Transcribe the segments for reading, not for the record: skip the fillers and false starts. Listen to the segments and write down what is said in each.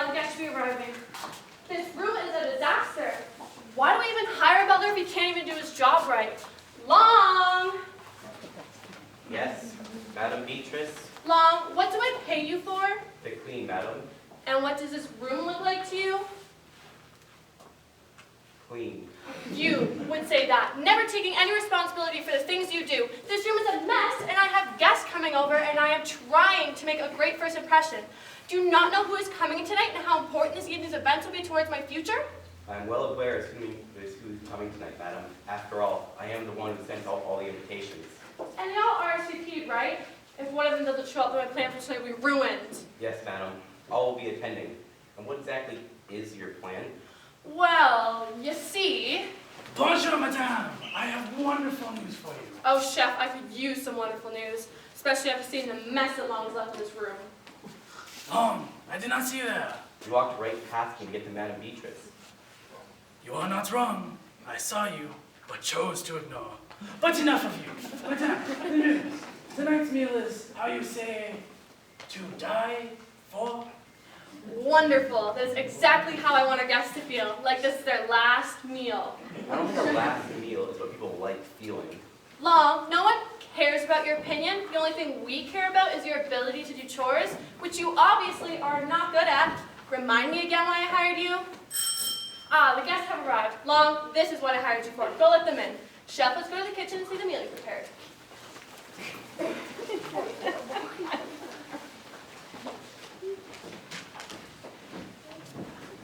the guest should be arriving. This room is a disaster. Why do we even hire a butler if he can't even do his job right? Long! Yes, Madame Beatrice. Long, what do I pay you for? The Queen, Madam. And what does this room look like to you? Queen. You would say that, never taking any responsibility for the things you do. This room is a mess, and I have guests coming over, and I am trying to make a great first impression. Do you not know who is coming tonight and how important this evening's events will be towards my future? I am well aware as to who is coming tonight, Madam. After all, I am the one who sent out all the invitations. And they all RSVP'd, right? If one of them doesn't show up, then my plan for tonight will be ruined. Yes, Madam. All will be attending. And what exactly is your plan? Well, you see... Bonjour, madame. I have wonderful news for you. Oh, Chef, I could use some wonderful news, especially after seeing the mess that Long's left in this room. Long, I did not see you there. You walked right past me to get to Madame Beatrice. You are not wrong. I saw you, but chose to ignore. But enough of you. Madame, the news. Tonight's meal is, how you say, to die for? Wonderful. That's exactly how I want our guests to feel, like this is their last meal. I don't think our last meal is what people like feeling. Long, no one cares about your opinion. The only thing we care about is your ability to do chores, which you obviously are not good at. Remind me again why I hired you. Ah, the guests have arrived. Long, this is what I hired you for. Go let them in. Chef, let's go to the kitchen and see the meal you prepared.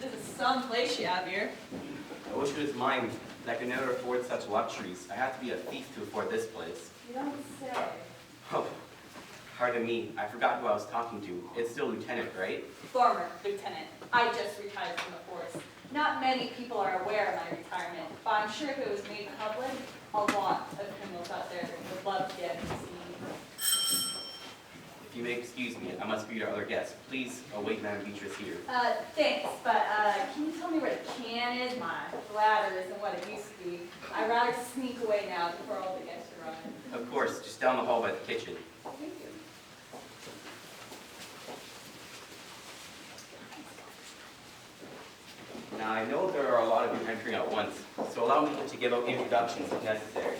This is some place you have here. I wish it was mine, but I could never afford such luxuries. I have to be a thief to afford this place. You don't say. Oh, pardon me. I forgot who I was talking to. It's still Lieutenant, right? Former lieutenant. I just retired from the force. Not many people are aware of my retirement, but I'm sure if it was made public, a lot of criminals out there would love to get to see me. If you may excuse me, I must greet our other guests. Please await Madame Beatrice here. Thanks, but can you tell me where the can is? My bladder isn't what it used to be. I'd rather sneak away now before all the guests arrive. Of course, just down the hall by the kitchen. Thank you. Now, I know there are a lot of you entering at once, so allow me to give out introductions if necessary.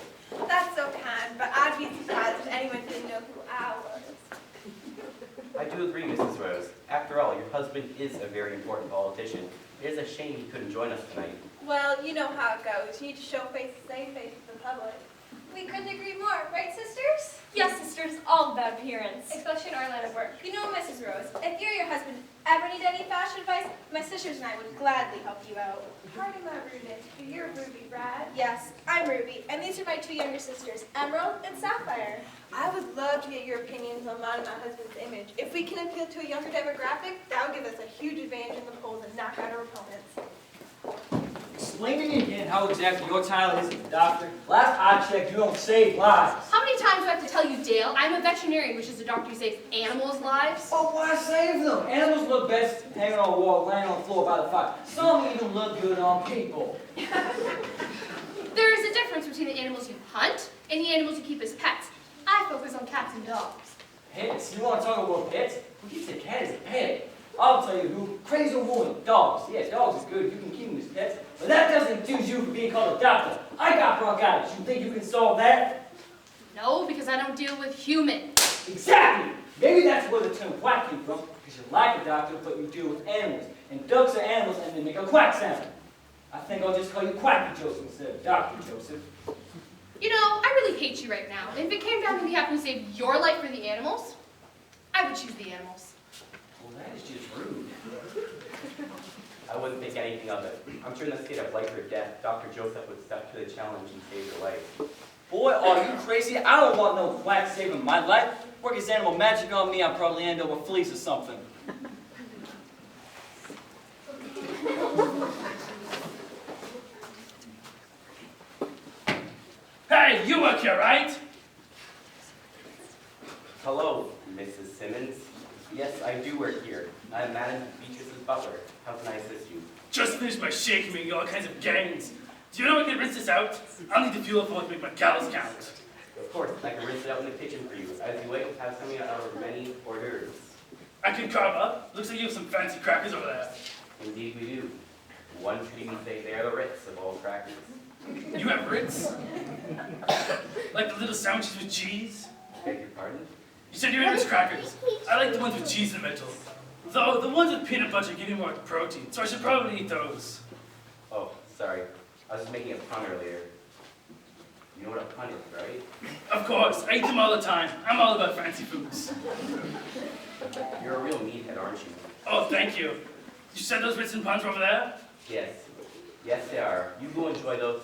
That's so kind, but I'd be surprised if anyone didn't know who I was. I do agree, Mrs. Rose. After all, your husband is a very important politician. It is a shame he couldn't join us tonight. Well, you know how it goes. You need to show face to save face to the public. We couldn't agree more, right, sisters? Yes, sisters, all about appearance. Especially in our line of work. You know, Mrs. Rose, if you or your husband ever need any fashion advice, my sisters and I would gladly help you out. Pardon my rudeness, but you're Ruby, right? Yes, I'm Ruby, and these are my two younger sisters, Emerald and Sapphire. I would love to get your opinions on mine and my husband's image. If we can appeal to a younger demographic, that would give us a huge advantage in the polls and knock out our opponents. Explain to me again how exactly your title is as a doctor. Last I checked, you don't save lives. How many times do I have to tell you, Dale? I'm a veterinarian, which is a doctor who saves animals' lives. Oh, why save them? Animals look best hanging on a wall, laying on the floor by the fire. Some even look good on people. There is a difference between the animals you hunt and the animals you keep as pets. I focus on cats and dogs. Pets? You want to talk about pets? Who keeps a cat as a pet? I'll tell you who. Crazy woman. Dogs. Yes, dogs is good. You can keep them as pets. But that doesn't excuse you from being called a doctor. I got bronchitis. You think you can solve that? No, because I don't deal with humans. Exactly! Maybe that's where the term quack came from, because you're like a doctor, but you deal with animals. And ducks are animals, and they make a quack sound. I think I'll just call you Quacky Joseph instead of Dr. Joseph. You know, I really hate you right now. If it came down to me having to save your life for the animals, I would choose the animals. Well, that is just rude. I wouldn't think anything of it. I'm sure in the state of life or death, Dr. Joseph would step to the challenge and save your life. Boy, are you crazy? I don't want no quack saving my life. Work his animal magic on me, I'll probably end up with fleas or something. Hey, you work here, right? Hello, Mrs. Simmons. Yes, I do work here. I'm Madame Beatrice's butler. How can I assist you? Just finished my shake making all kinds of gangs. Do you know I can rinse this out? I'll need the fuel if I want to make my cows count. Of course, I can rinse it out in the kitchen for you. As you wait, have some of our many hors d'oeuvres. I could carve up. Looks like you have some fancy crackers over there. Indeed we do. One could even say they are the Ritz of all crackers. You have Ritz? Like the little sandwiches with cheese? Beg your pardon? You said you had Ritz crackers. I like the ones with cheese in the middle. Though the ones with peanut butter give you more protein, so I should probably eat those. Oh, sorry. I was just making a pun earlier. You know what a pun is, right? Of course, I eat them all the time. I'm all about fancy foods. You're a real meathead, aren't you? Oh, thank you. You said those Ritz and puns were over there? Yes. Yes, they are. You go enjoy those,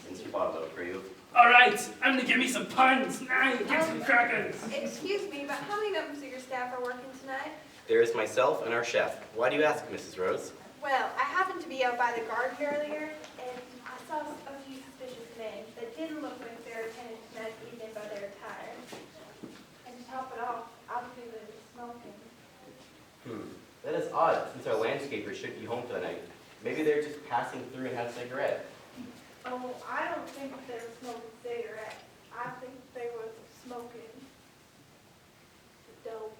since you bought those for you. All right, I'm gonna give me some puns. Now, get some crackers. Excuse me, but how many members of your staff are working tonight? There is myself and our chef. Why do you ask, Mrs. Rose? Well, I happened to be out by the garden earlier, and I saw a few suspicious men that didn't look like they were attending tonight's evening by their attire. And to top it off, I believe they were smoking. That is odd, since our landscaper should be home for the night. Maybe they're just passing through and had a cigarette. Oh, I don't think they were smoking cigarettes. I think they were smoking dope.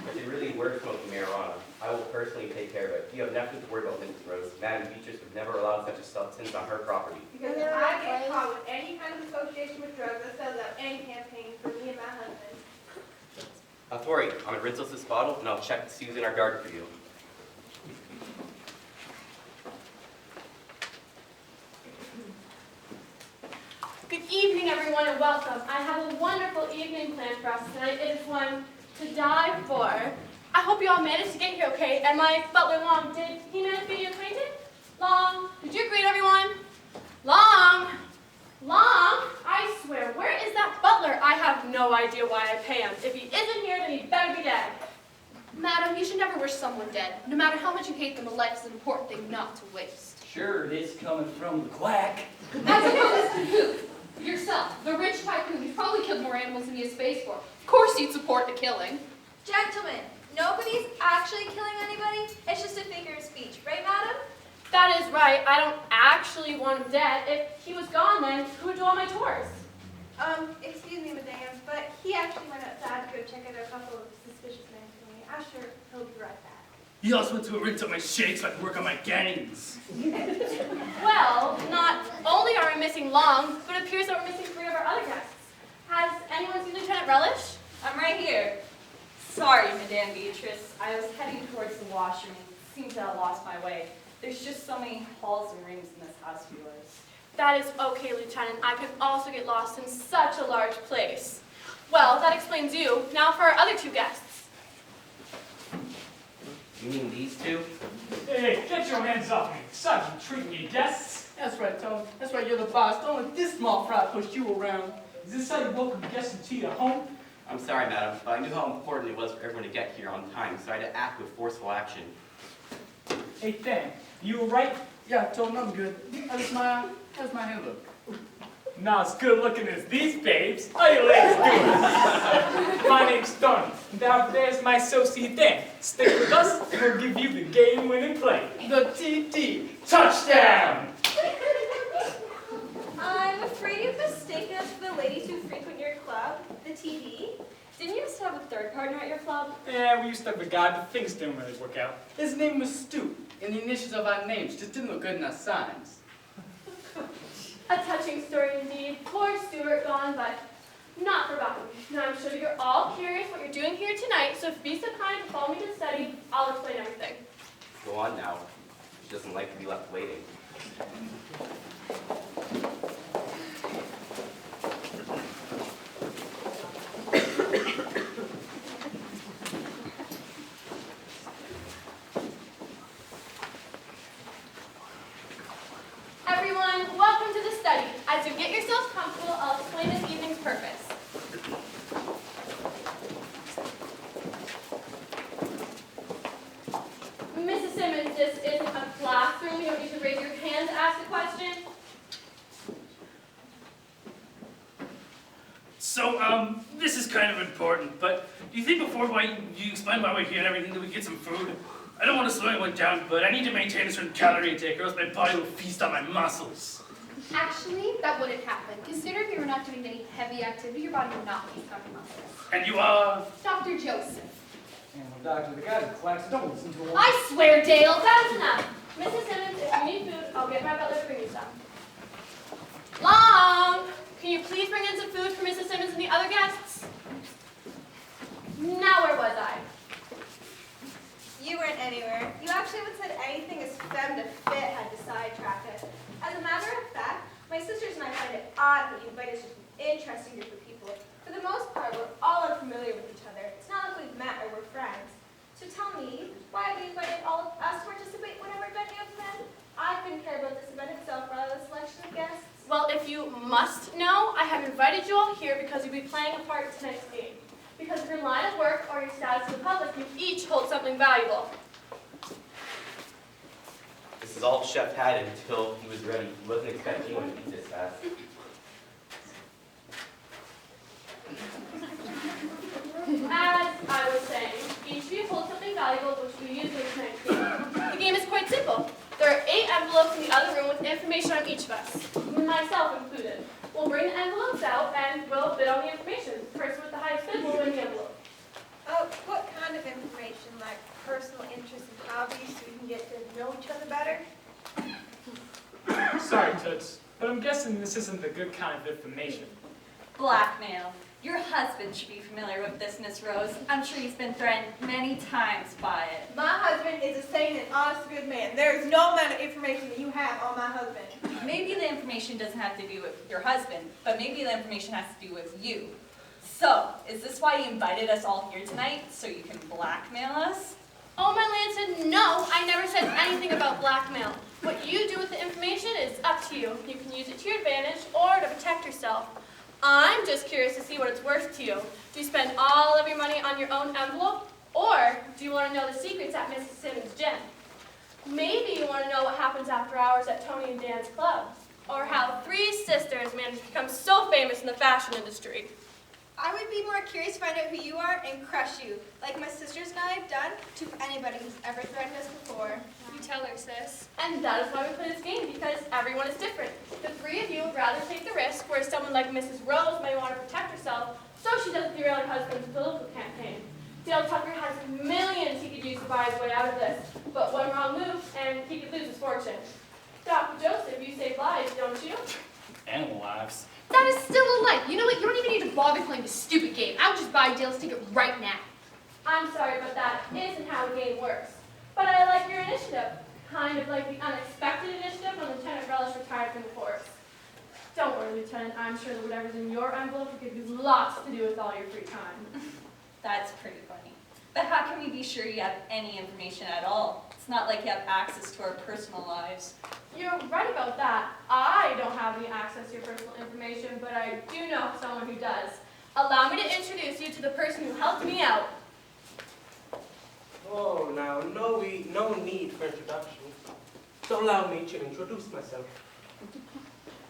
If they really were smoking marijuana, I will personally take care of it. You have nothing to worry about, Mrs. Rose. Madame Beatrice would never allow such a substance on her property. Because if I get caught with any kind of association with drugs, that sells out any campaign for me and my husband. Tori, I'm gonna rinse out this bottle, and I'll check to see who's in our garden for you. Good evening, everyone, and welcome. I have a wonderful evening planned for us tonight. It is one to die for. I hope you all managed to get here okay. And my butler, Long, did he manage to be acquainted? Long, did you greet everyone? Long, I swear, where is that butler? I have no idea why I pay him. If he isn't here, then he better be dead. Madam, you should never wish someone dead. No matter how much you hate them, a life is an important thing not to waste. Sure, it is coming from the quack. As opposed to who? Yourself, the rich tycoon who's probably killed more animals than he has space for. Of course you'd support the killing. Gentlemen, nobody's actually killing anybody. It's just a figure of speech, right, madam? That is right. I don't actually want him dead. If he was gone, then who would do all my tours? Excuse me, madame, but he actually went outside to go check out a couple of suspicious men for me. I'm sure he'll be right back. He also went to rinse out my shakes so I could work on my gangs. Well, not only are we missing Long, but it appears that we're missing 3 of our other guests. Has anyone seen Lieutenant Relish? I'm right here. Sorry, Madame Beatrice. I was heading towards the washroom and seems that I lost my way. There's just so many halls and rooms in this house of yours. That is okay, Lieutenant. I could also get lost in such a large place. Well, that explains you. Now for our other 2 guests. You mean these two? Hey, get your hands off me. Sergeant treating your guests. That's right, Tony. That's right, you're the boss. Don't let this small fry push you around. Is this how you welcome guests into your home? I'm sorry, madam, but I knew how important it was for everyone to get here on time, so I had to act with forceful action. Hey, Thang, you all right? Yeah, I told him I'm good. How's my hand look? Not as good looking as these babes. How you ladies doing? My name's Tony. Now there's my associate Dan. Stick with us, and we'll give you the game-winning play. The TT. Touchdown! I'm afraid you've mistaken us for the ladies who frequent your club, the TV. Didn't you used to have a third partner at your club? Yeah, we used to have a guy, but things didn't really work out. His name was Stu, and the initials of our names just didn't look good in our signs. A touching story indeed. Poor Stuart gone, but not forgotten. Now I'm sure you're all curious what you're doing here tonight, so if be so kind to follow me to the study, I'll explain everything. Go on now. She doesn't like to be left waiting. Everyone, welcome to the study. As you get yourselves comfortable, I'll explain this evening's purpose. Mrs. Simmons, this isn't a classroom. You don't need to raise your hand to ask a question. So, this is kind of important, but do you think before you explain why we're here and everything that we get some food? I don't want to slow anyone down, but I need to maintain a certain calorie intake or else my body will feast on my muscles. Actually, that wouldn't happen. Consider if you were not doing any heavy activity, your body would not be covered muscles. And you are? Dr. Joseph. And I'm Doctor, the guy that clacks, don't listen to him. I swear, Dale. That's enough. Mrs. Simmons, if you need food, I'll get my butler to bring you some. Long! Can you please bring in some food for Mrs. Simmons and the other guests? Now where was I? You weren't anywhere. You actually haven't said anything as femme to fit had to sidetrack it. As a matter of fact, my sisters and I find it odd that you invite us to an interesting group of people. For the most part, we're all unfamiliar with each other. It's not like we've met or we're friends. So tell me, why have you invited all of us to participate in whatever event you have planned? I couldn't care about this event itself, rather than the selection of guests. Well, if you must know, I have invited you all here because you'll be playing a part in tonight's game. Because of your line of work or your status in the public, you each hold something valuable. This is all Chef had until he was ready. He wasn't expecting anyone to eat this fast. As I was saying, each of you holds something valuable which we use in tonight's game. The game is quite simple. There are 8 envelopes in the other room with information on each of us, myself included. We'll bring the envelopes out and we'll bid on the information. The person with the highest bid will win the envelope. Oh, what kind of information, like personal interests and hobbies, so we can get to know each other better? Sorry, Toots, but I'm guessing this isn't the good kind of information. Blackmail. Your husband should be familiar with this, Miss Rose. I'm sure he's been threatened many times by it. My husband is a sane and honest, good man. There is no amount of information that you have on my husband. Maybe the information doesn't have to do with your husband, but maybe the information has to do with you. So, is this why you invited us all here tonight, so you can blackmail us? Oh, my land said no. I never said anything about blackmail. What you do with the information is up to you. You can use it to your advantage or to protect yourself. I'm just curious to see what it's worth to you. Do you spend all of your money on your own envelope? Or do you want to know the secrets at Mrs. Simmons' gym? Maybe you want to know what happens after hours at Tony and Dan's club. Or how 3 sisters managed to become so famous in the fashion industry. I would be more curious to find out who you are and crush you, like my sisters and I have done to anybody who's ever threatened us before. You tell her, sis. And that is why we play this game, because everyone is different. The 3 of you would rather take the risk, whereas someone like Mrs. Rose may want to protect herself, so she doesn't derail her husband's political campaign. Dale Tucker has millions he could use to buy his way out of this, but one wrong move, and he could lose his fortune. Dr. Joseph, you save lives, don't you? Animal lives. That is still a life. You know what? You don't even need to bother playing this stupid game. I would just buy Dale's ticket right now. I'm sorry, but that isn't how a game works. But I like your initiative. Kind of like the unexpected initiative when Lieutenant Relish retired from the force. Don't worry, Lieutenant. I'm sure that whatever's in your envelope will give you lots to do with all your free time. That's pretty funny. But how can we be sure you have any information at all? It's not like you have access to our personal lives. You're right about that. I don't have any access to your personal information, but I do know someone who does. Allow me to introduce you to the person who helped me out. Oh, now, no need for introduction. So allow me to introduce myself.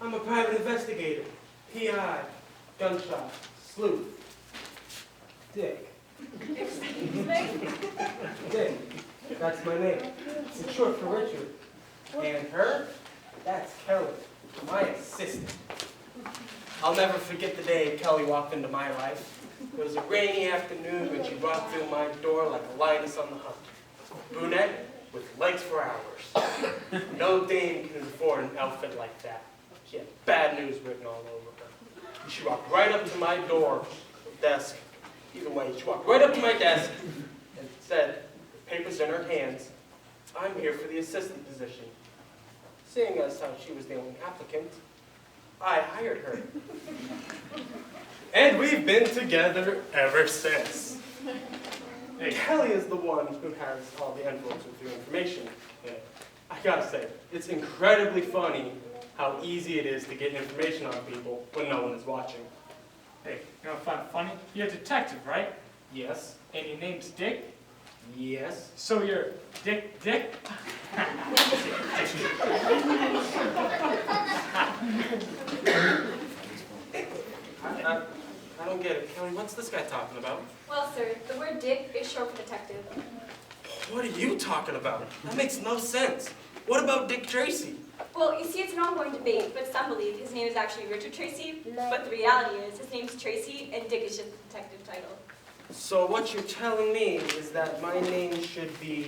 I'm a private investigator, PI, gunshot, sleuth, Dick. Excuse me? Dick, that's my name. It's short for Richard. And her, that's Kelly, my assistant. I'll never forget the day Kelly walked into my life. It was a rainy afternoon when she walked through my door like a lioness on the hunt. Brunette with legs for hours. No dame can afford an outfit like that. She had bad news written all over her. And she walked right up to my door, desk. Either way, she walked right up to my desk and said, with papers in her hands, I'm here for the assistant position. Seeing as how she was the only applicant, I hired her. And we've been together ever since. Kelly is the one who has all the envelopes with your information. And I gotta say, it's incredibly funny how easy it is to get information on people when no one is watching. Hey, you know what I find funny? You're a detective, right? Yes. And your name's Dick? Yes. So you're Dick? I don't get it. Kelly, what's this guy talking about? Well, sir, the word dick is short for detective. What are you talking about? That makes no sense. What about Dick Tracy? Well, you see, it's an ongoing debate, but some believe his name is actually Richard Tracy, but the reality is his name's Tracy, and Dick is just the detective title. So what you're telling me is that my name should be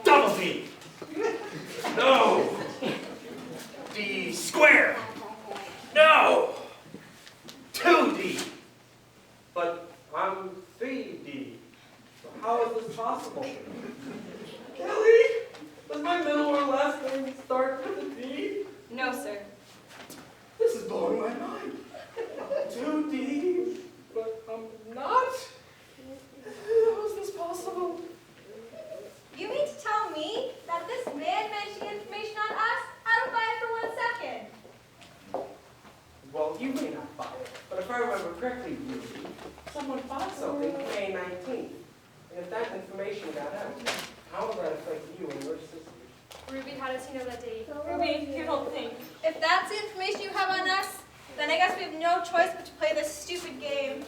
Double D. No. D square. No. 2D. But I'm 3D. So how is this possible? Kelly, does my middle or last name start with a D? No, sir. This is blowing my mind. 2D, but I'm not? How is this possible? You mean to tell me that this man mentioned information on us? I don't buy it for 1 second. Well, you may not buy it, but if I remember correctly, someone bought something May 19th. And if that information got out, how will that affect you and your sisters? Ruby, how does he know that date? Ruby, you don't think. If that's the information you have on us, then I guess we have no choice but to play this stupid game.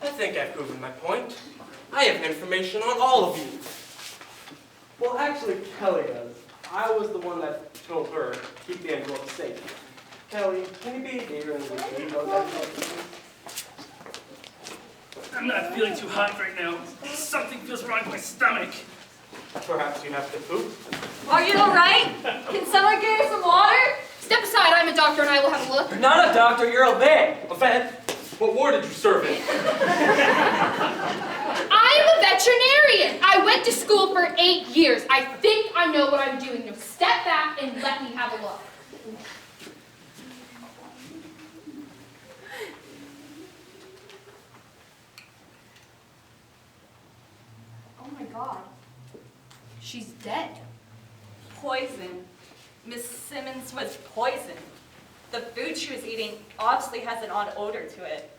I think I've proven my point. I have information on all of you. Well, actually, Kelly does. I was the one that told her to keep the envelope safe. Kelly, can you be here and read those envelopes? I'm not feeling too hot right now. Something feels wrong with my stomach. Perhaps you have to poop? Are you all right? Can someone get you some water? Step aside, I'm a doctor and I will have a look. You're not a doctor, you're a vet. A vet? What ward did you serve in? I'm a veterinarian. I went to school for 8 years. I think I know what I'm doing. Now step back and let me have a look. Oh my God. She's dead. Poison. Miss Simmons was poisoned. The food she was eating obviously has an odd odor to it.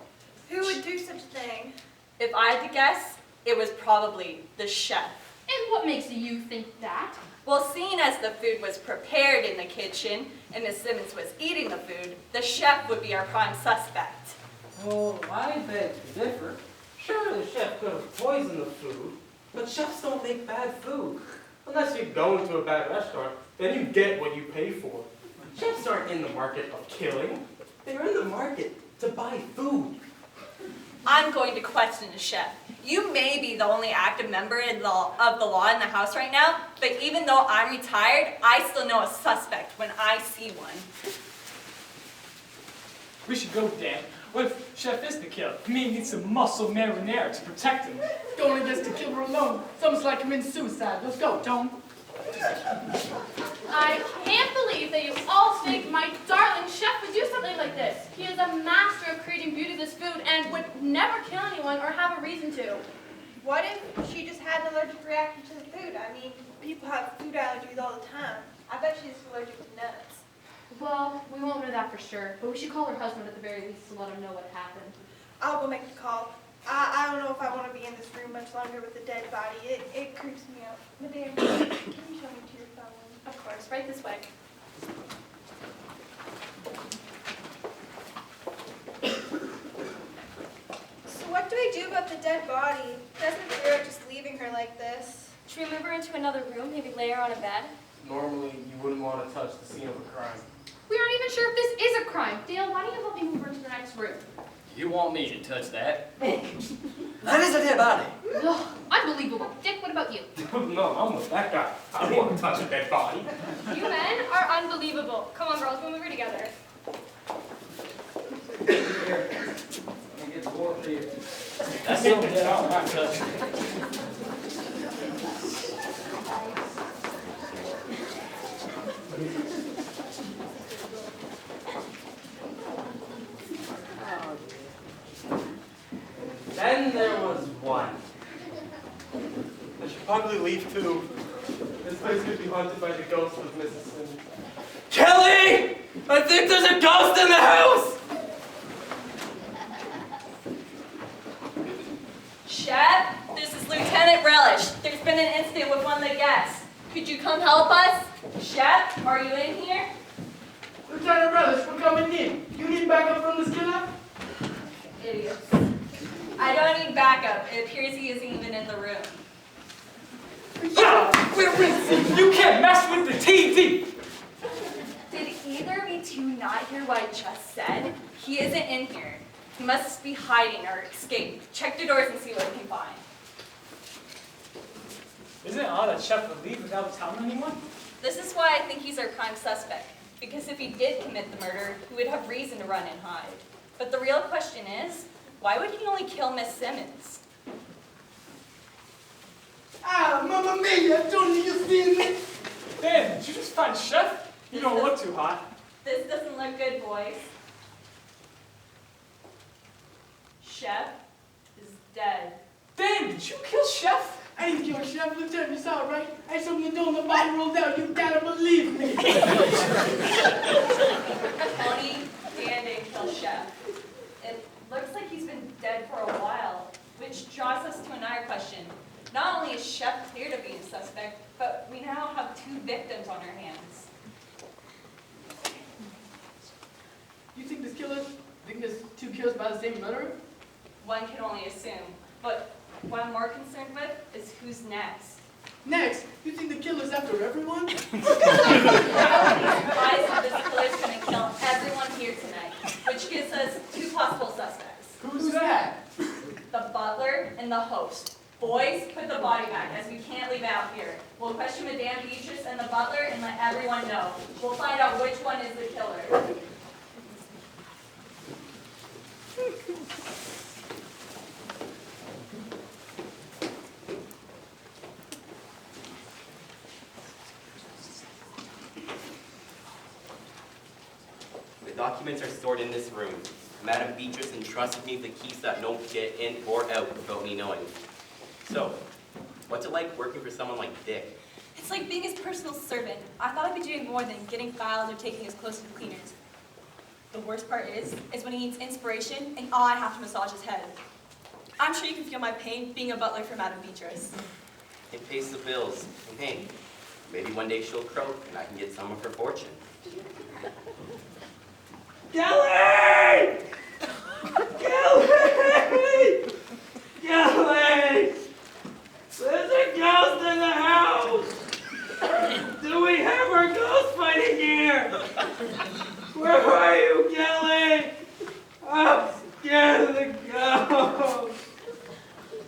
Who would do such a thing? If I had to guess, it was probably the chef. And what makes you think that? Well, seeing as the food was prepared in the kitchen and Miss Simmons was eating the food, the chef would be our prime suspect. Oh, I beg to differ. Sure, the chef could have poisoned the food, but chefs don't make bad food. Unless you go into a bad restaurant, then you get what you pay for. Chefs aren't in the market of killing. They're in the market to buy food. I'm going to question the chef. You may be the only active member of the law in the house right now, but even though I'm retired, I still know a suspect when I see one. We should go, Dan. What if Chef is the killer? Me needs some muscle marinara to protect him. Don't against the killer alone. It's almost like committing suicide. Let's go, Tone. I can't believe that you all think my darling chef would do something like this. He is a master of creating beauty of this food and would never kill anyone or have a reason to. What if she just had an allergic reaction to the food? I mean, people have food allergies all the time. I bet she's allergic to nuts. Well, we won't know that for sure, but we should call her husband at the very least to let him know what happened. I'll go make the call. I don't know if I want to be in this room much longer with the dead body. It creeps me out. Madame, can you show me to your phone? Of course, right this way. So what do I do about the dead body? Doesn't fear just leaving her like this. Should we move her into another room, maybe lay her on a bed? Normally, you wouldn't want to touch the scene of a crime. We aren't even sure if this is a crime. Dale, why don't you help me move her to the next room? You want me to touch that? That is a dead body. Ugh, unbelievable. Dick, what about you? No, I'm with that guy. I don't want to touch a dead body. You men are unbelievable. Come on, girls, we'll move her together. Here. Let me get the board for you. That's so dead on. I'm not touching it. Then there was one. I should probably leave too. This place could be haunted by the ghost of Mrs. Simmons. Kelly! I think there's a ghost in the house! Chef, this is Lieutenant Relish. There's been an incident with one of the guests. Could you come help us? Chef, are you in here? Lieutenant Relish, we're coming in. You need backup from this killer? Idiots. I don't need backup. It appears he isn't even in the room. Yeah, we're rinsing. You can't mess with the TV. Did either of you two not hear what I just said? He isn't in here. He must be hiding or escaped. Check the doors and see what you can find. Isn't it odd that Chef would leave without telling anyone? This is why I think he's our prime suspect. Because if he did commit the murder, he would have reason to run and hide. But the real question is, why would he only kill Miss Simmons? Ah, Mamma Mia, Tony, you see me? Dan, did you just find Chef? You don't look too hot. This doesn't look good, boys. Chef is dead. Dan, did you kill Chef? I didn't kill Chef, Lieutenant, you saw it, right? I saw the door and the body rolled out, you gotta believe me. Tony, Dan didn't kill Chef. It looks like he's been dead for a while, which draws us to another question. Not only is Chef clear to be a suspect, but we now have 2 victims on our hands. You think there's 2 kills by the same murderer? One can only assume, but what I'm more concerned with is who's next. Next, you think the killer's after everyone? I would be surprised if this killer's gonna kill everyone here tonight, which gives us 2 possible suspects. Who's that? The butler and the host. Boys, put the body back, as we can't leave it out here. We'll question Madame Beatrice and the butler and let everyone know. We'll find out which one is the killer. The documents are stored in this room. Madame Beatrice entrusted me with the keys that don't get in or out without me knowing. So, what's it like working for someone like Dick? It's like being his personal servant. I thought I'd be doing more than getting files or taking his clothes to the cleaners. The worst part is when he needs inspiration and I have to massage his head. I'm sure you can feel my pain being a butler for Madame Beatrice. It pays the bills. And hey, maybe one day she'll croak and I can get some of her fortune. Kelly! Kelly! Kelly! There's a ghost in the house! Do we have our ghost fighting here? Where are you, Kelly? I'm scared of the ghost.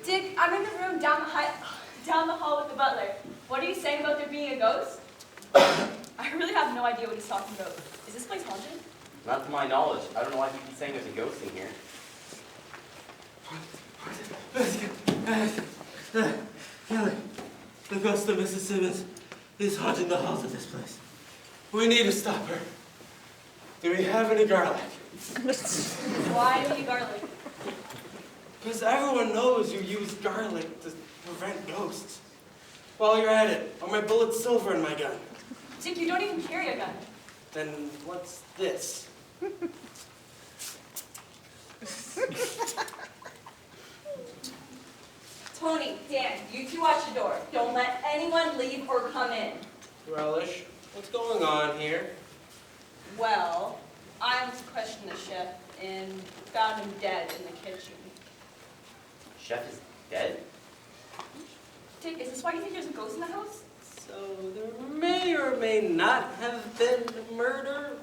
Dick, I'm in the room down the hall with the butler. What are you saying about there being a ghost? I really have no idea what he's talking about. Is this place haunted? Not to my knowledge. I don't know why you keep saying there's a ghost in here. Kelly, the ghost of Mrs. Simmons is haunting the halls of this place. We need to stop her. Do we have any garlic? Why do you garlic? Because everyone knows you use garlic to prevent ghosts. While you're at it, are my bullets silver in my gun? Dick, you don't even carry a gun. Then what's this? Tony, Dan, you 2 watch the door. Don't let anyone leave or come in. Relish, what's going on here? Well, I went to question the chef and found him dead in the kitchen. Chef is dead? Dick, is this why you think there's a ghost in the house? So there may or may not have been murder.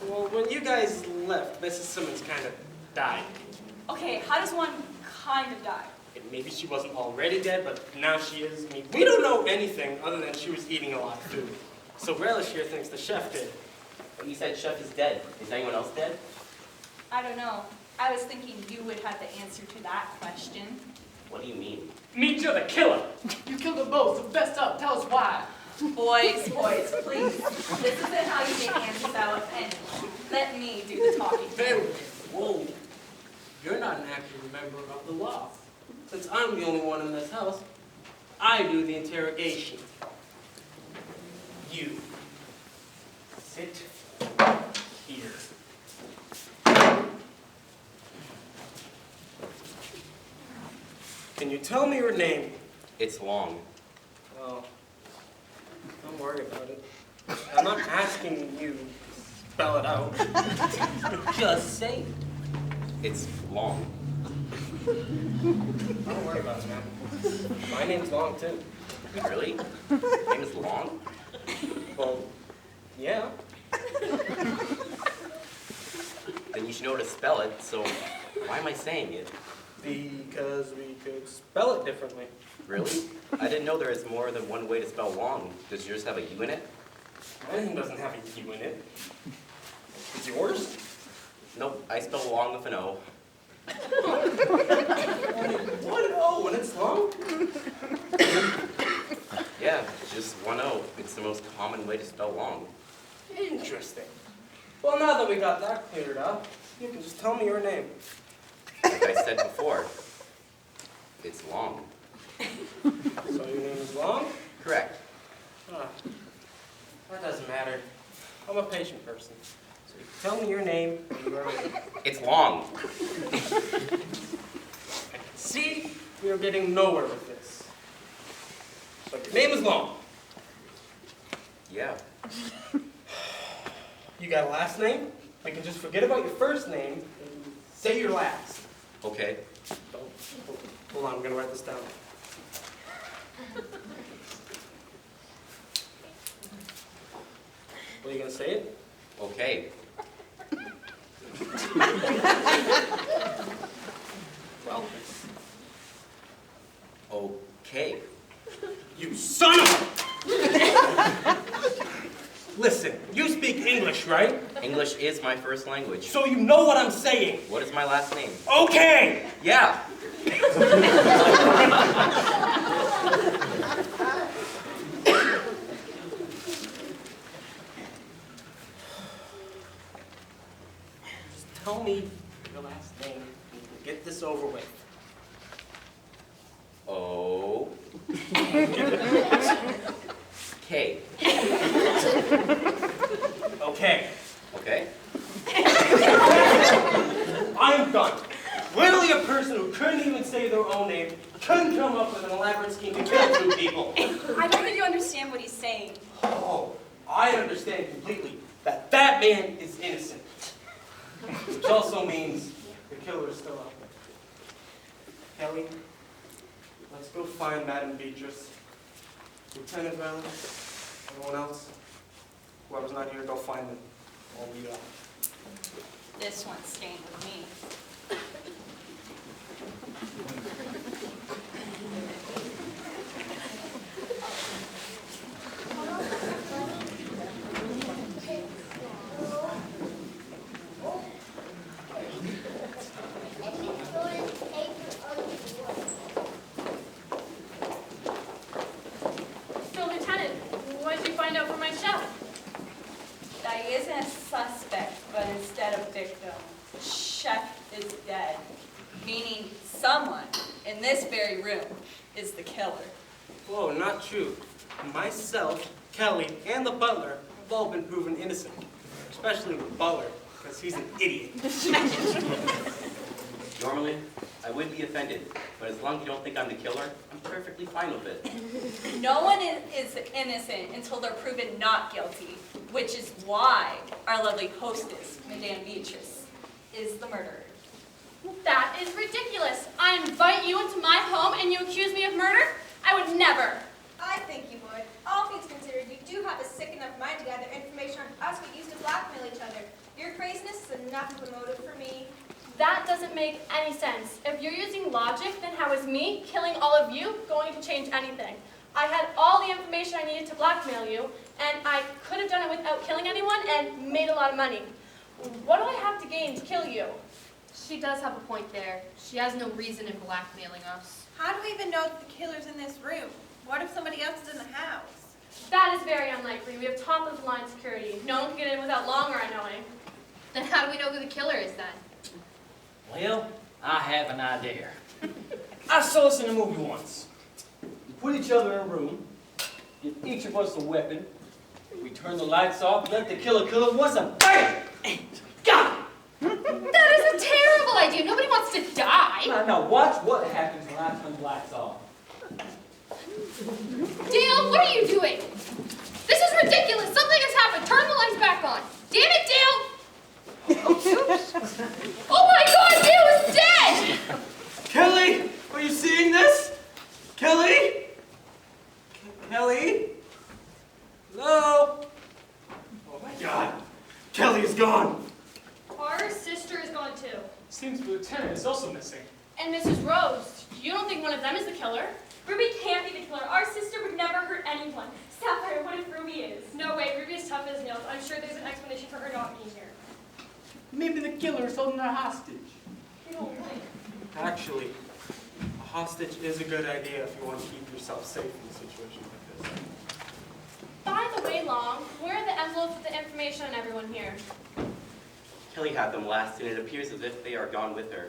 Well, when you guys left, Mrs. Simmons kind of died. Okay, how does one kind of die? Maybe she wasn't already dead, but now she is. I mean, we don't know anything other than she was eating a lot of food. So Relish here thinks the chef did. But you said Chef is dead. Is anyone else dead? I don't know. I was thinking you would have the answer to that question. What do you mean? Means you're the killer. You killed them both, so best up, tell us why. Boys, please. This isn't how you get answers out of any. Let me do the talking. Whoa, you're not an active member of the law. Since I'm the only one in this house, I do the interrogation. You sit here. Can you tell me your name? It's long. Well, don't worry about it. I'm not asking you to spell it out. Just say it. It's long. Don't worry about it, man. My name's long, too. Really? Your name is Long? Well, yeah. Then you should know how to spell it, so why am I saying it? Because we could spell it differently. Really? I didn't know there is more than one way to spell long. Does yours have a U in it? My name doesn't have a U in it. Is yours? Nope, I spell long with an O. One O and it's long? Yeah, just one O. It's the most common way to spell long. Interesting. Well, now that we got that cleared up, you can just tell me your name. Like I said before, it's Long. So your name is Long? Correct. Huh. That doesn't matter. I'm a patient person. So you can tell me your name when you are ready. It's Long. See? We are getting nowhere with this. So your name is Long. Yeah. You got a last name? We can just forget about your first name and say your last. Okay. Hold on, I'm gonna write this down. What are you gonna say it? Okay. Well, Okay. you son of a... Listen, you speak English, right? English is my first language. So you know what I'm saying. What is my last name? Okay! Yeah. Just tell me your last name and we'll get this over with. O. K. Okay. Okay? I'm done. Literally a person who couldn't even say their own name couldn't come up with an elaborate scheme to kill two people. I don't think you understand what he's saying. Oh, I understand completely that that man is innocent. Which also means the killer is still out there. Kelly, let's go find Madame Beatrice. Lieutenant Valley, everyone else, whoever's not here, go find them. I'll lead off. This one's staying with me. So, Lieutenant, what did you find out from my chef? That he isn't a suspect, but instead a victim. Chef is dead, meaning someone in this very room is the killer. Whoa, not true. Myself, Kelly, and the butler have all been proven innocent. Especially the butler, because he's an idiot. Normally, I would be offended, but as long as you don't think I'm the killer, I'm perfectly fine with it. No one is innocent until they're proven not guilty, which is why our lovely hostess, Madame Beatrice, is the murderer. That is ridiculous. I invite you into my home and you accuse me of murder? I would never. I think you would. All things considered, you do have a sick enough mind to gather information on us we used to blackmail each other. Your craziness is enough of a motive for me. That doesn't make any sense. If you're using logic, then how is me killing all of you going to change anything? I had all the information I needed to blackmail you, and I could have done it without killing anyone and made a lot of money. What do I have to gain to kill you? She does have a point there. She has no reason in blackmailing us. How do we even know that the killer's in this room? What if somebody else is in the house? That is very unlikely. We have top-of-the-line security. No one can get in without long or knowing. Then how do we know who the killer is then? Well, I have an idea. I saw this in a movie once. We put each other in a room, give each of us a weapon, we turn the lights off, let the killer kill us once, and bam! Got him! That is a terrible idea. Nobody wants to die. Now watch what happens when I turn the lights off. Dale, what are you doing? This is ridiculous. Something has happened. Turn the lights back on. Damn it, Dale! Oh my God, Dale is dead! Kelly, are you seeing this? Kelly? Kelly? Hello? Oh my God. Kelly is gone. Our sister is gone too. Seems the lieutenant is also missing. And Mrs. Rose, you don't think one of them is the killer? Ruby can't be the killer. Our sister would never hurt anyone. Sapphire, what if Ruby is? No way, Ruby is tough as nails. I'm sure there's an explanation for her not being here. Maybe the killer is holding her hostage. You don't think? Actually, a hostage is a good idea if you want to keep yourself safe in a situation like this. By the way, Long, where are the envelopes with the information on everyone here? Kelly had them last, and it appears as if they are gone with her.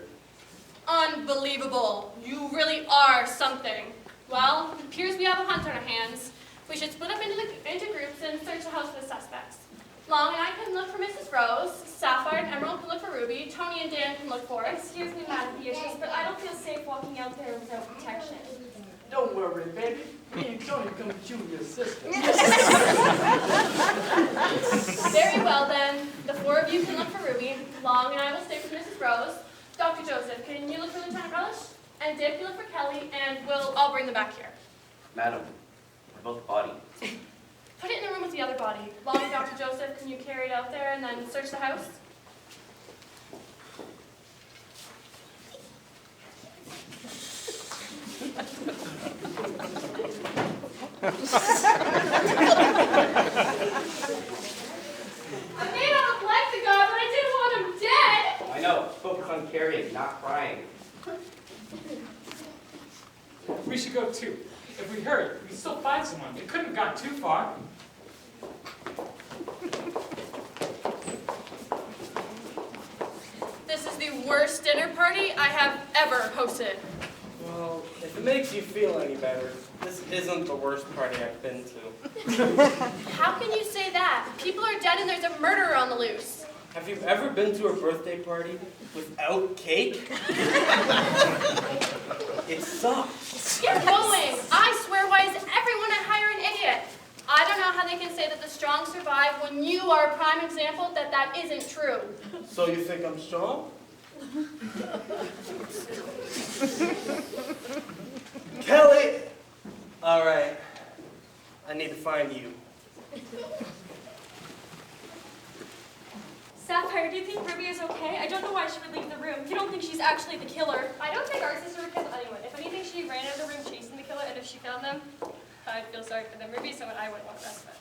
Unbelievable. You really are something. Well, it appears we have a hunt on our hands. We should split up into groups and search the house for the suspects. Long and I can look for Mrs. Rose, Sapphire and Emerald can look for Ruby, Tony and Dan can look for us. Excuse me, Madame Beatrice, but I don't feel safe walking out there without protection. Don't worry, baby. Me and Tony come to you, your sister. Very well then. The four of you can look for Ruby. Long and I will stay with Mrs. Rose. Dr. Joseph, can you look for Lieutenant Relish? And Dick, you look for Kelly, and we'll all bring them back here. Madam, what about the body? Put it in the room with the other body. Long and Dr. Joseph, can you carry it out there and then search the house? I may not have liked the guy, but I didn't want him dead. I know, focus on carrying, not crying. We should go too. If we hurry, we can still find someone. We couldn't have gone too far. This is the worst dinner party I have ever hosted. Well, if it makes you feel any better, this isn't the worst party I've been to. How can you say that? People are dead and there's a murderer on the loose. Have you ever been to a birthday party without cake? It sucks. Get going! I swear, why is everyone a hiring idiot? I don't know how they can say that the strong survive when you are a prime example that that isn't true. So you think I'm strong? Kelly! All right, I need to find you. Sapphire, do you think Ruby is okay? I don't know why she would leave the room. You don't think she's actually the killer? I don't think our sister would kill anyone. If anything, she ran out of the room chasing the killer, and if she found them, I'd feel sorry for them. Ruby's someone I wouldn't want to mess with.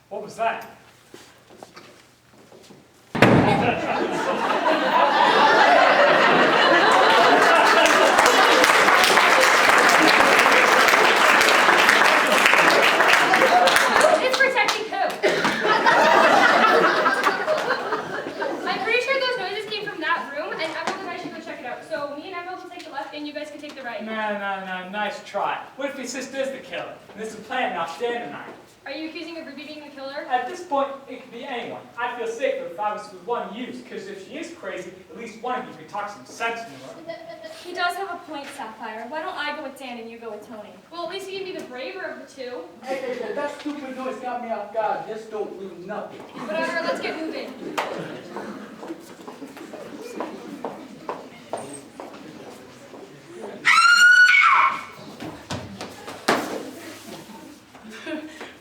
What was that? It's protecting who? I'm pretty sure those noises came from that room, and Emerald and I should go check it out. So me and Emerald will take the left, and you guys can take the right. No, nice try. What if your sister is the killer? And this is a plan not Dan and I. Are you accusing of Ruby being the killer? At this point, it could be anyone. I'd feel safer if I was with one of you, because if she is crazy, at least one of you could talk some sense into her. He does have a point, Sapphire. Why don't I go with Dan and you go with Tony? Well, at least you can be the braver of the two. Hey, that stupid noise got me off guard. Just don't mean nothing. Whatever, let's get moving.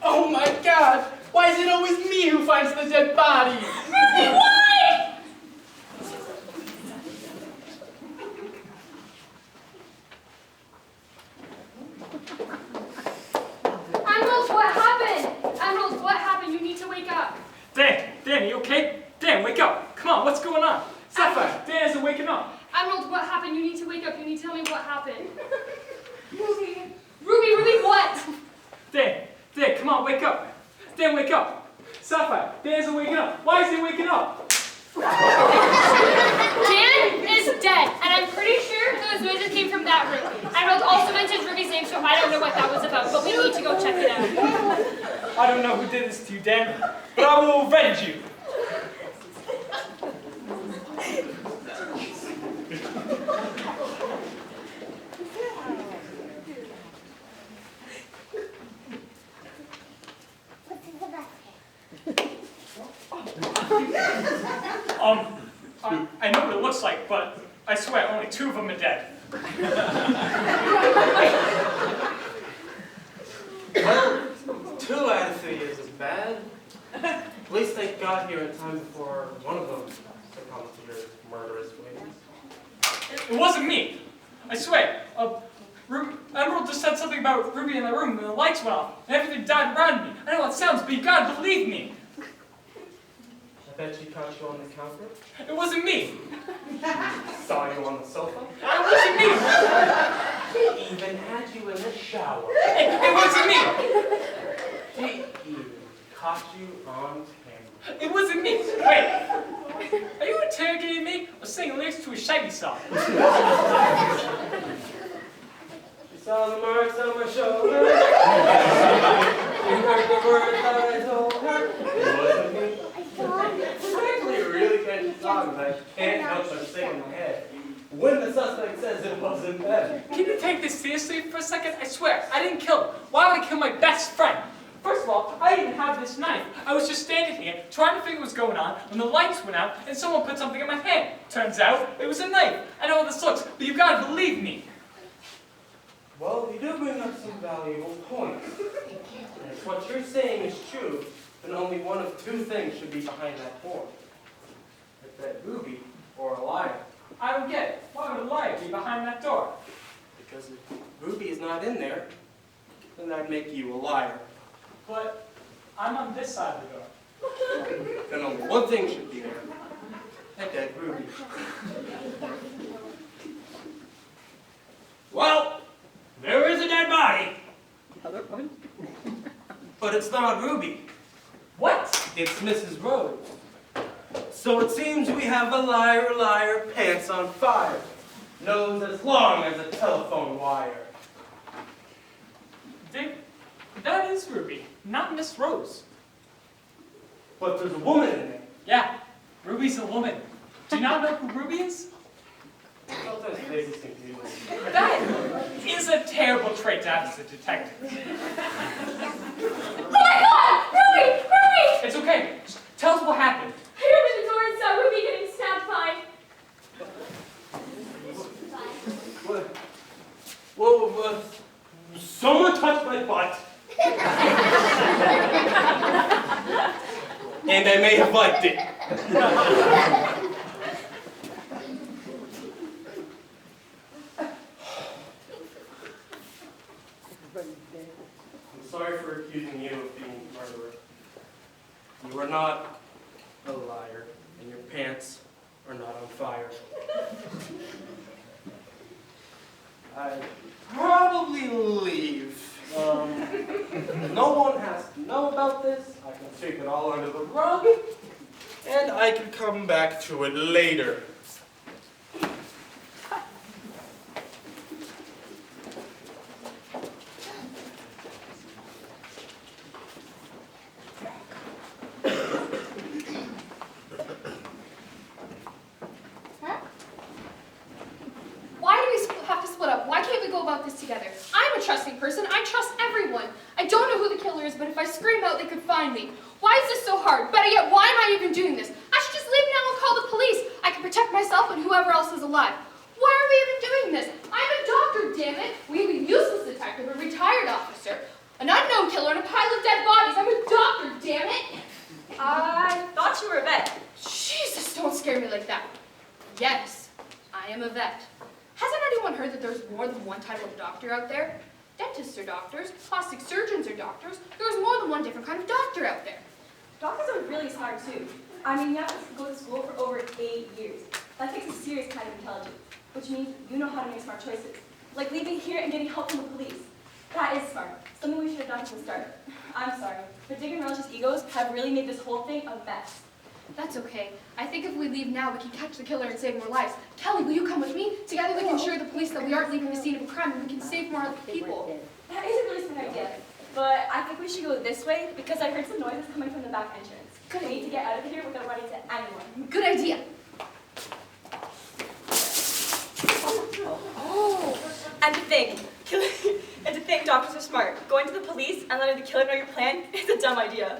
Oh my God! Why is it always me who finds the dead body? Ruby, why? Emerald, what happened? Emerald, what happened? You need to wake up. Dan, you okay? Dan, wake up. Come on, what's going on? Sapphire, Dan isn't waking up. Emerald, what happened? You need to wake up. You need to tell me what happened. Ruby, what? Dan, come on, wake up. Dan, wake up. Sapphire, Dan isn't waking up. Why is he waking up? Dan is dead, and I'm pretty sure those noises came from that room. Emerald also mentioned Ruby's name, so I don't know what that was about, but we need to go check it out. I don't know who did this to you, Dan, but I will avenge you. I know what it looks like, but I swear only 2 of them are dead. Well, 2 out of 3 isn't bad. At least they got here in time before one of them succumbed to your murderous ways. It wasn't me. I swear. Emerald just said something about Ruby in the room, and the lights went off, and everything died around me. I know it sounds, but you gotta believe me. I bet she caught you on the counter. It wasn't me. Saw you on the sofa. It wasn't me. She even had you in the shower. It wasn't me. She even caught you on camera. It wasn't me. Wait. Are you interrogating me or singing lyrics to a shaggy song? She saw the marks on my shoulder. You heard the words that I told her. It wasn't me. Frankly, a really catchy song that I can't help but sing in my head. When the suspect says it wasn't them. Can you take this seriously for a second? I swear, I didn't kill him. Why would I kill my best friend? First of all, I didn't have this knife. I was just standing here trying to figure what's going on when the lights went out and someone put something in my hand. Turns out, it was a knife. I know how this looks, but you've got to believe me. Well, you do bring up some valuable points. And if what you're saying is true, then only one of 2 things should be behind that door. It's that Ruby or a liar. I don't get it. Why would a liar be behind that door? Because if Ruby is not in there, then that'd make you a liar. But I'm on this side of the door. Then only one thing should be there. A dead Ruby. Well, there is a dead body. But it's not Ruby. What? It's Mrs. Rose. So it seems we have a liar, liar, pants on fire. Nose as long as a telephone wire. Dick, that is Ruby, not Miss Rose. But there's a woman in there. Yeah, Ruby's a woman. Do you not know who Ruby is? Sometimes faces confuse me. That is a terrible trait to have as a detective. Oh my God! Ruby! Ruby! It's okay. Just tell us what happened. I opened the door and saw Ruby getting stabbed by. Whoa, someone touched my butt. And I may have liked it. I'm sorry for accusing you of being a murderer. You are not a liar, and your pants are not on fire. I'd probably leave. No one has to know about this. I can sweep it all under the rug, and I can come back to it later. Why do we have to split up? Why can't we go about this together? I'm a trusting person. I trust everyone. I don't know who the killer is, but if I scream out, they could find me. Why is this so hard? Better yet, why am I even doing this? I should just leave now and call the police. I can protect myself and whoever else is alive. Why are we even doing this? I'm a doctor, damn it. We have a useless detective, a retired officer, an unknown killer, and a pile of dead bodies. I'm a doctor, damn it. I thought you were a vet. Jesus, don't scare me like that. Yes, I am a vet. Hasn't anyone heard that there's more than one type of doctor out there? Dentists are doctors, plastic surgeons are doctors. There's more than one different kind of doctor out there. Doctors are really smart too. I mean, you have to go to school for over 8 years. That takes a serious kind of intelligence, which means you know how to make smart choices. Like leaving here and getting help from the police. That is smart. Something we should have done from the start. I'm sorry, but Dick and Relish's egos have really made this whole thing a mess. That's okay. I think if we leave now, we can catch the killer and save more lives. Kelly, will you come with me? Together we can assure the police that we aren't leaving the scene of a crime and we can save more people. That is a really smart idea, but I think we should go this way because I heard some noises coming from the back entrance. We need to get out of here without running into anyone. Good idea. Oh, and to think doctors are smart. Going to the police and letting the killer know your plan is a dumb idea.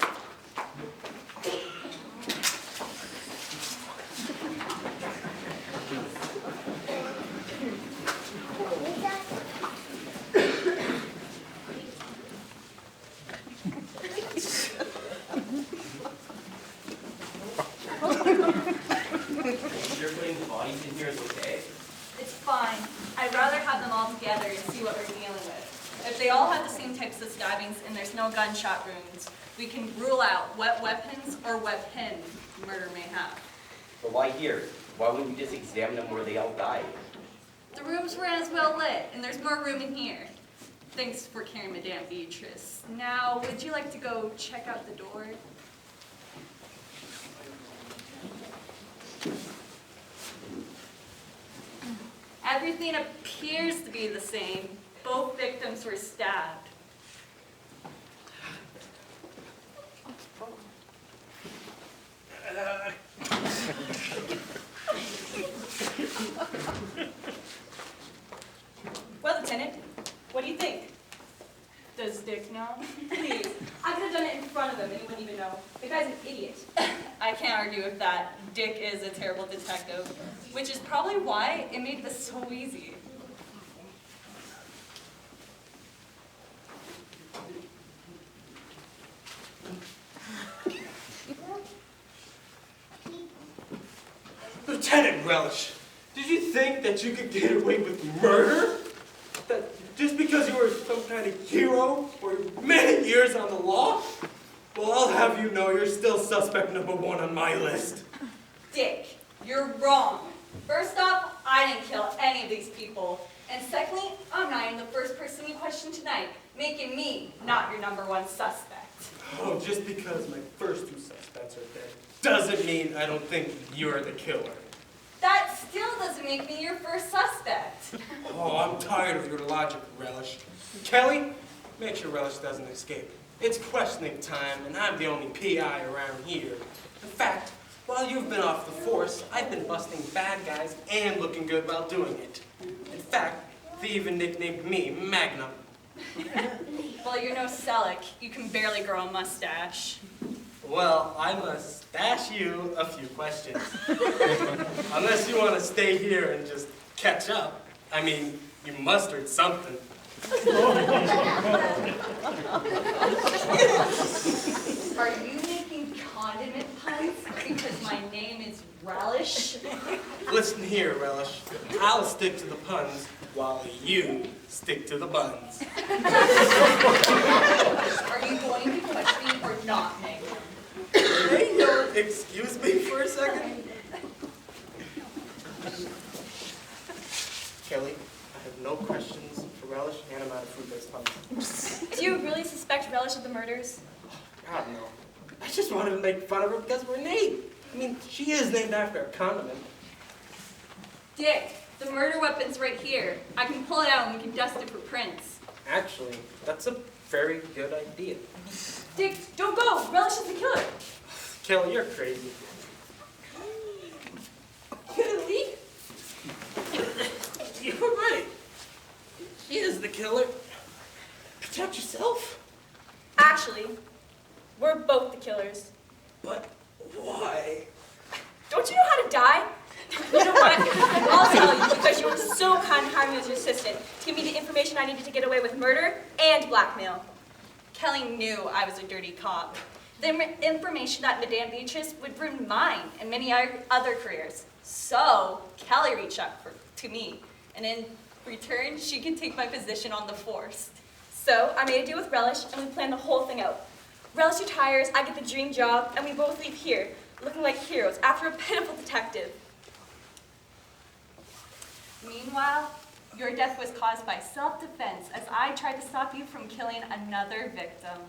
lights in here is okay? It's fine. I'd rather have them all together and see what we're dealing with. If they all have the same types of stabbings and there's no gunshot wounds, we can rule out what weapons or weapon murder may have. But why here? Why wouldn't you just examine them where they all died? The rooms weren't as well lit, and there's more room in here. Thanks for carrying Madame Beatrice. Now, would you like to go check out the door? Everything appears to be the same. Both victims were stabbed. Well, Lieutenant, what do you think? Does Dick know? Please, I could have done it in front of him and he wouldn't even know. The guy's an idiot. I can't argue with that. Dick is a terrible detective, which is probably why it made this so easy. Lieutenant Relish, did you think that you could get away with murder? That just because you were some kind of hero or many years on the law? Well, I'll have you know you're still suspect number 1 on my list. Dick, you're wrong. First off, I didn't kill any of these people. And secondly, I'm not even the first person you questioned tonight, making me not your number 1 suspect. Oh, just because my first 2 suspects are dead doesn't mean I don't think you're the killer. That still doesn't make me your first suspect. Oh, I'm tired of your logic, Relish. Kelly, make sure Relish doesn't escape. It's questioning time, and I'm the only PI around here. In fact, while you've been off the force, I've been busting bad guys and looking good while doing it. In fact, they even nicknamed me Magnum. Well, you're no Selleck. You can barely grow a mustache. Well, I must ask you a few questions. Unless you want to stay here and just catch up. I mean, you mustered something. Are you making condiment puns because my name is Relish? Listen here, Relish. I'll stick to the puns while you stick to the buns. Are you going to question me or not, Megan? Hey, yo, excuse me for a second? Kelly, I have no questions for Relish, and I'm out of food-based puns. Do you really suspect Relish of the murders? God, no. I just wanted to make fun of her because of her name. I mean, she is named after a condiment. Dick, the murder weapon's right here. I can pull it out and we can dust it for prints. Actually, that's a very good idea. Dick, don't go! Relish is the killer! Kelly, you're crazy. Kelly? You're right. She is the killer. Protect yourself. Actually, we're both the killers. But why? Don't you know how to die? You know what? I'll tell you, because you were so kind to hire me as your assistant to give me the information I needed to get away with murder and blackmail. Kelly knew I was a dirty cop. The information that Madame Beatrice would ruin mine and many other careers. So, Kelly reached out to me, and in return, she could take my position on the force. So I made a deal with Relish, and we planned the whole thing out. Relish retires, I get the dream job, and we both leave here, looking like heroes after a pitiful detective. Meanwhile, your death was caused by self-defense as I tried to stop you from killing another victim.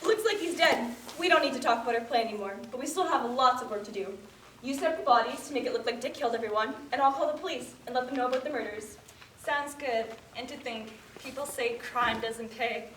Looks like he's dead. We don't need to talk about our plan anymore, but we still have lots of work to do. You set up the bodies to make it look like Dick killed everyone, and I'll call the police and let them know about the murders. Sounds good. And to think, people say crime doesn't pay.